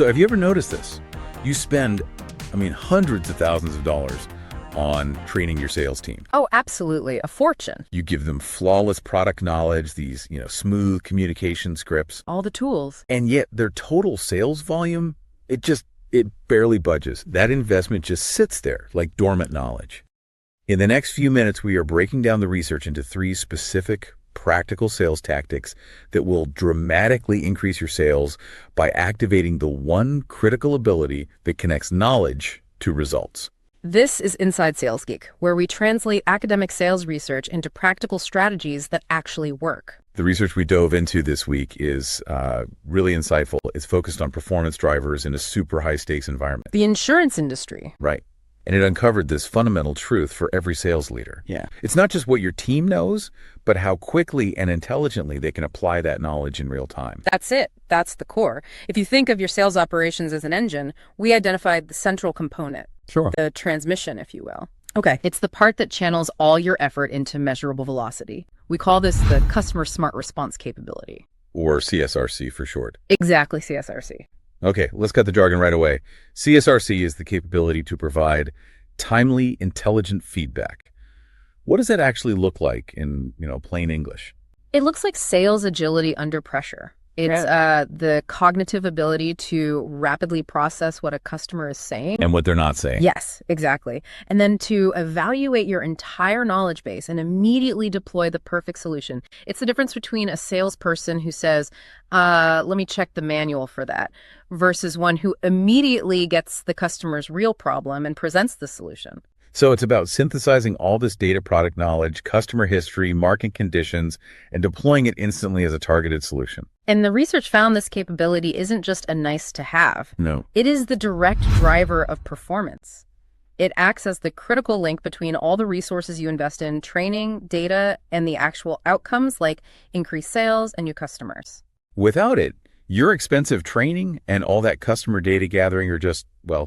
So have you ever noticed this? You spend, hundreds of thousands of dollars on training your sales team. Oh, absolutely. A fortune. You give them flawless product knowledge, these, smooth communication scripts. All the tools. And yet their total sales volume, it barely budges. That investment just sits there like dormant knowledge. In the next few minutes, we are breaking down the research into 3 specific practical sales tactics that will dramatically increase your sales by activating the one critical ability that connects knowledge to results. This is Inside Sales Geek, where we translate academic sales research into practical strategies that actually work. The research we dove into this week is really insightful. It's focused on performance drivers in a super high-stakes environment. The insurance industry. Right. And it uncovered this fundamental truth for every sales leader. Yeah. It's not just what your team knows, but how quickly and intelligently they can apply that knowledge in real time. That's it. That's the core. If you think of your sales operations as an engine, we identified the central component. Sure. The transmission, if you will. Okay. It's the part that channels all your effort into measurable velocity. We call this the customer smart response capability. Or CSRC for short. Exactly, CSRC. Okay, let's cut the jargon right away. CSRC is the capability to provide timely, intelligent feedback. What does that actually look like in, plain English? It looks like sales agility under pressure. It's the cognitive ability to rapidly process what a customer is saying. And what they're not saying. Yes, exactly. And then to evaluate your entire knowledge base and immediately deploy the perfect solution. It's the difference between a salesperson who says, let me check the manual for that, versus one who immediately gets the customer's real problem and presents the solution. So it's about synthesizing all this data, product knowledge, customer history, market conditions, and deploying it instantly as a targeted solution. And the research found this capability isn't just a nice to have. No. It is the direct driver of performance. It acts as the critical link between all the resources you invest in training, data, and the actual outcomes like increased sales and new customers. Without it, your expensive training and all that customer data gathering are just,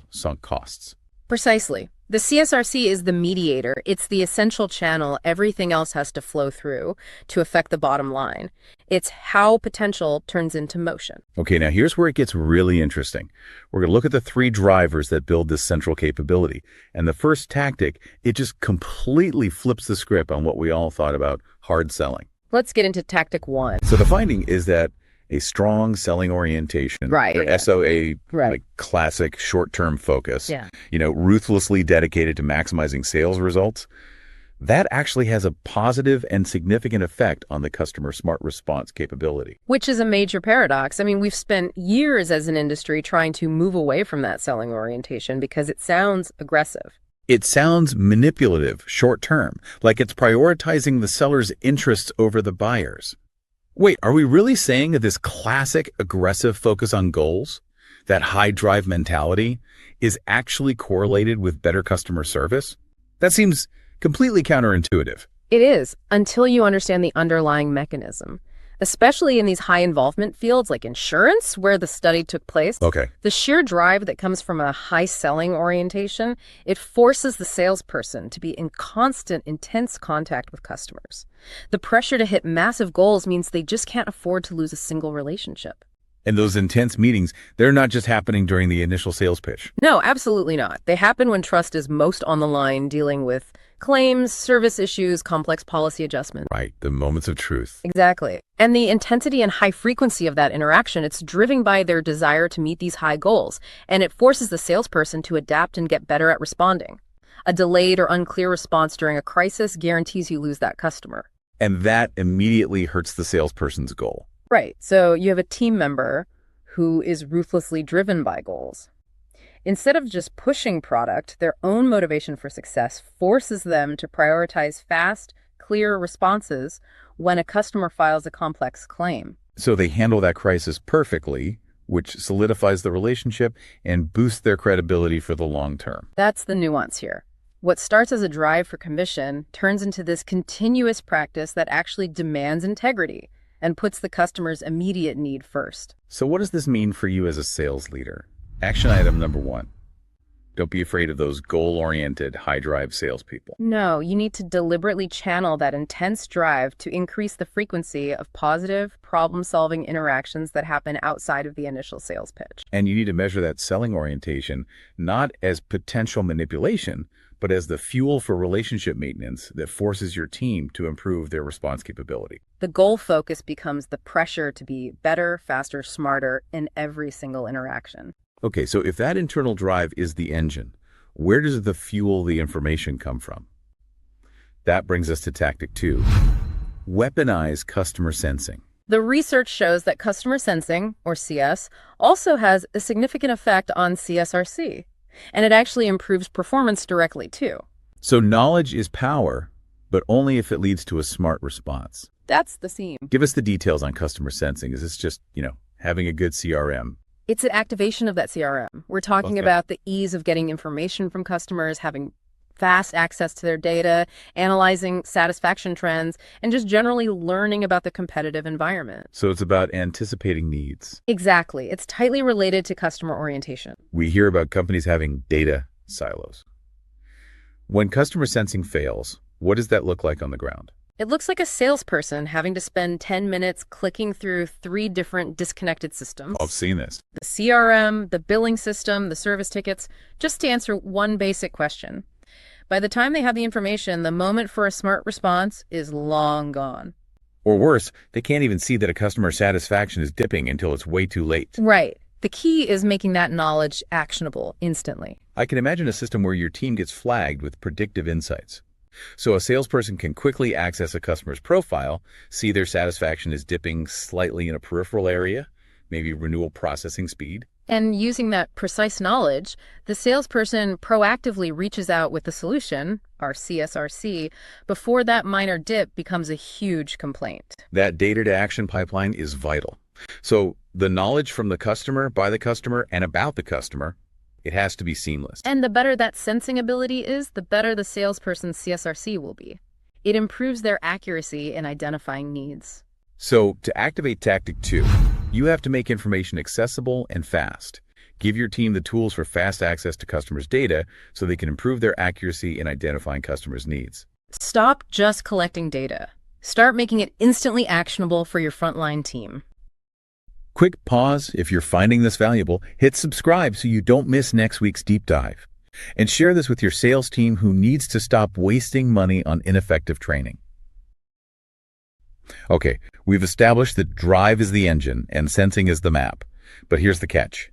sunk costs. Precisely. The CSRC is the mediator. It's the essential channel everything else has to flow through to affect the bottom line. It's how potential turns into motion. Okay, now here's where it gets really interesting. We're going to look at the 3 drivers that build this central capability. And the first tactic, it just completely flips the script on what we all thought about hard selling. Let's get into tactic 1. So the finding is that a strong selling orientation, right, or SOA, right, like classic short-term focus, yeah, ruthlessly dedicated to maximizing sales results, that actually has a positive and significant effect on the customer smart response capability. Which is a major paradox. We've spent years as an industry trying to move away from that selling orientation because it sounds aggressive. It sounds manipulative, short-term, like it's prioritizing the seller's interests over the buyer's. Wait, are we really saying that this classic aggressive focus on goals, that high drive mentality, is actually correlated with better customer service? That seems completely counterintuitive. It is, until you understand the underlying mechanism, especially in these high involvement fields like insurance, where the study took place. Okay. The sheer drive that comes from a high selling orientation, it forces the salesperson to be in constant, intense contact with customers. The pressure to hit massive goals means they just can't afford to lose a single relationship. And those intense meetings, they're not just happening during the initial sales pitch. No, absolutely not. They happen when trust is most on the line, dealing with claims, service issues, complex policy adjustments. Right, the moments of truth. Exactly. And the intensity and high frequency of that interaction, it's driven by their desire to meet these high goals, and it forces the salesperson to adapt and get better at responding. A delayed or unclear response during a crisis guarantees you lose that customer. And that immediately hurts the salesperson's goal. Right. So you have a team member who is ruthlessly driven by goals. Instead of just pushing product, their own motivation for success forces them to prioritize fast, clear responses when a customer files a complex claim. So they handle that crisis perfectly, which solidifies the relationship and boosts their credibility for the long term. That's the nuance here. What starts as a drive for commission turns into this continuous practice that actually demands integrity and puts the customer's immediate need first. So what does this mean for you as a sales leader? Action item number 1. Don't be afraid of those goal-oriented, high-drive salespeople. No, you need to deliberately channel that intense drive to increase the frequency of positive, problem-solving interactions that happen outside of the initial sales pitch. And you need to measure that selling orientation not as potential manipulation, but as the fuel for relationship maintenance that forces your team to improve their response capability. The goal focus becomes the pressure to be better, faster, smarter in every single interaction. Okay, so if that internal drive is the engine, where does the fuel, the information come from? That brings us to tactic 2. Weaponize customer sensing. The research shows that customer sensing, or CS, also has a significant effect on CSRC, and it actually improves performance directly too. So knowledge is power, but only if it leads to a smart response. That's the theme. Give us the details on customer sensing. Is this just, having a good CRM? It's an activation of that CRM. We're talking about the ease of getting information from customers, having fast access to their data, analyzing satisfaction trends, and just generally learning about the competitive environment. So it's about anticipating needs. Exactly. It's tightly related to customer orientation. We hear about companies having data silos. When customer sensing fails, what does that look like on the ground? It looks like a salesperson having to spend 10 minutes clicking through 3 different disconnected systems. I've seen this. The CRM, the billing system, the service tickets, just to answer one basic question. By the time they have the information, the moment for a smart response is long gone. Or worse, they can't even see that a customer satisfaction is dipping until it's way too late. Right. The key is making that knowledge actionable instantly. I can imagine a system where your team gets flagged with predictive insights. So a salesperson can quickly access a customer's profile, see their satisfaction is dipping slightly in a peripheral area, maybe renewal processing speed. And using that precise knowledge, the salesperson proactively reaches out with the solution, our CSRC, before that minor dip becomes a huge complaint. That data-to-action pipeline is vital. So the knowledge from the customer, by the customer, and about the customer, it has to be seamless. And the better that sensing ability is, the better the salesperson's CSRC will be. It improves their accuracy in identifying needs. So to activate tactic 2, you have to make information accessible and fast. Give your team the tools for fast access to customers' data so they can improve their accuracy in identifying customers' needs. Stop just collecting data. Start making it instantly actionable for your frontline team. Quick pause. If you're finding this valuable, hit subscribe so you don't miss next week's deep dive. And share this with your sales team who needs to stop wasting money on ineffective training. Okay, we've established that drive is the engine and sensing is the map. But here's the catch.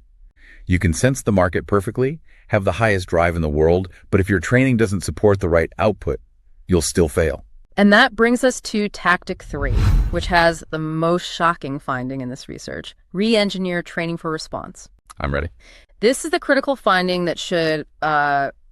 You can sense the market perfectly, have the highest drive in the world, but if your training doesn't support the right output, you'll still fail. And that brings us to tactic 3, which has the most shocking finding in this research: re-engineer training for response. I'm ready. This is the critical finding that should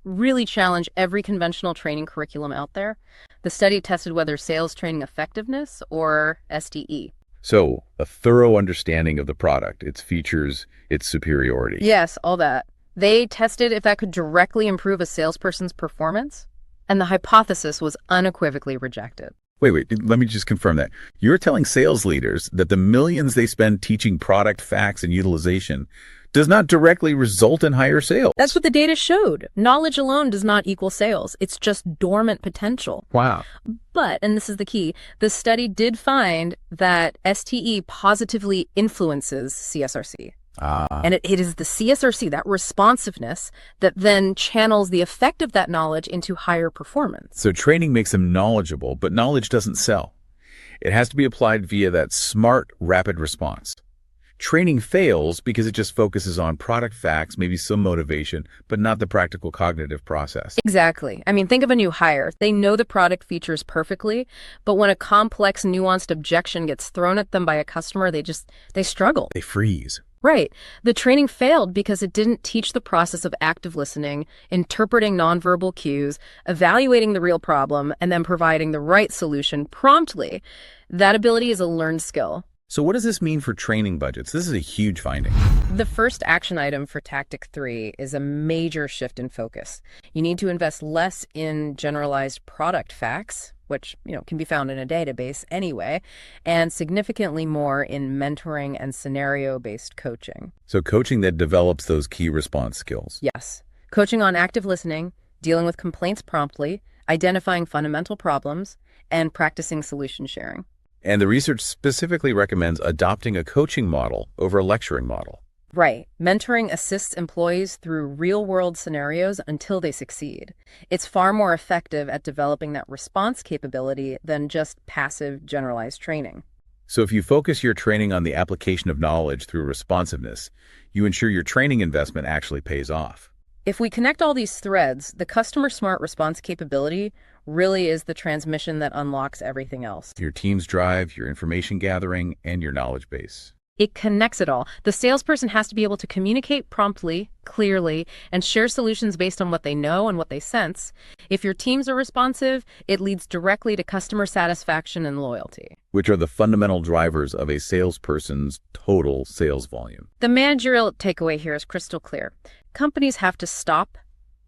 really challenge every conventional training curriculum out there. The study tested whether sales training effectiveness or STE. So, a thorough understanding of the product, its features, its superiority. Yes, all that. They tested if that could directly improve a salesperson's performance, and the hypothesis was unequivocally rejected. Wait, let me just confirm that. You're telling sales leaders that the millions they spend teaching product facts and utilization does not directly result in higher sales? That's what the data showed. Knowledge alone does not equal sales. It's just dormant potential. Wow. But, and this is the key, the study did find that STE positively influences CSRC. And it is the CSRC, that responsiveness, that then channels the effect of that knowledge into higher performance. So training makes them knowledgeable, but knowledge doesn't sell. It has to be applied via that smart, rapid response. Training fails because it just focuses on product facts, maybe some motivation, but not the practical cognitive process. Exactly. I mean, think of a new hire. They know the product features perfectly, but when a complex, nuanced objection gets thrown at them by a customer, they struggle. They freeze. Right. The training failed because it didn't teach the process of active listening, interpreting nonverbal cues, evaluating the real problem, and then providing the right solution promptly. That ability is a learned skill. So what does this mean for training budgets? This is a huge finding. The first action item for tactic 3 is a major shift in focus. You need to invest less in generalized product facts, which can be found in a database anyway, and significantly more in mentoring and scenario-based coaching. So coaching that develops those key response skills. Yes. coaching on active listening, dealing with complaints promptly, identifying fundamental problems, and practicing solution sharing. And the research specifically recommends adopting a coaching model over a lecturing model. Right. Mentoring assists employees through real-world scenarios until they succeed. It's far more effective at developing that response capability than just passive, generalized training. So if you focus your training on the application of knowledge through responsiveness, you ensure your training investment actually pays off. If we connect all these threads, the customer smart response capability really is the transmission that unlocks everything else. Your team's drive, your information gathering, and your knowledge base. It connects it all. The salesperson has to be able to communicate promptly, clearly, and share solutions based on what they know and what they sense. If your teams are responsive, it leads directly to customer satisfaction and loyalty, Which are the fundamental drivers of a salesperson's total sales volume. The managerial takeaway here is crystal clear. Companies have to stop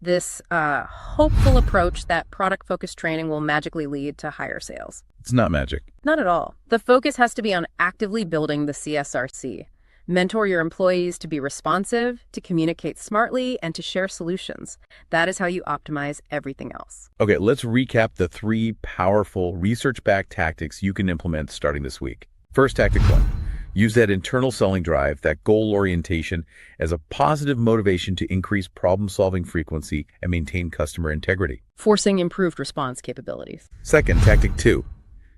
this hopeful approach that product-focused training will magically lead to higher sales. It's not magic. Not at all. The focus has to be on actively building the CSRC. Mentor your employees to be responsive, to communicate smartly, and to share solutions. That is how you optimize everything else. Okay, let's recap the 3 powerful research-backed tactics you can implement starting this week. First, tactic 1. Use that internal selling drive, that goal orientation, as a positive motivation to increase problem-solving frequency and maintain customer integrity. Forcing improved response capabilities. Second, tactic 2.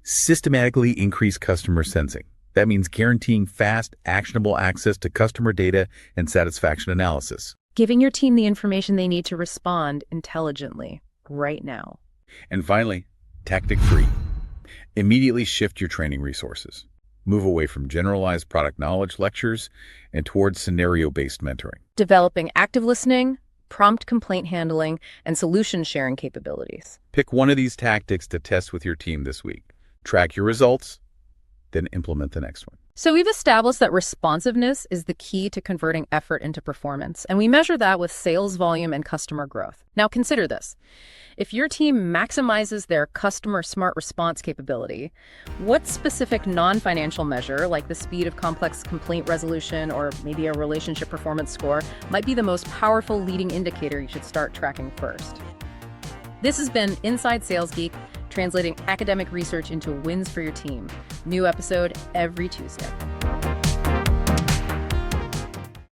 Systematically increase customer sensing. That means guaranteeing fast, actionable access to customer data and satisfaction analysis. Giving your team the information they need to respond intelligently right now. And finally, tactic 3. Immediately shift your training resources. Move away from generalized product knowledge lectures and towards scenario-based mentoring. Developing active listening, prompt complaint handling, and solution sharing capabilities. Pick one of these tactics to test with your team this week. Track your results, then implement the next one. So we've established that responsiveness is the key to converting effort into performance, and we measure that with sales volume and customer growth. Now consider this. If your team maximizes their customer smart response capability, what specific non-financial measure, like the speed of complex complaint resolution or maybe a relationship performance score, might be the most powerful leading indicator you should start tracking first? This has been Inside Sales Geek, translating academic research into wins for your team. New episode every Tuesday.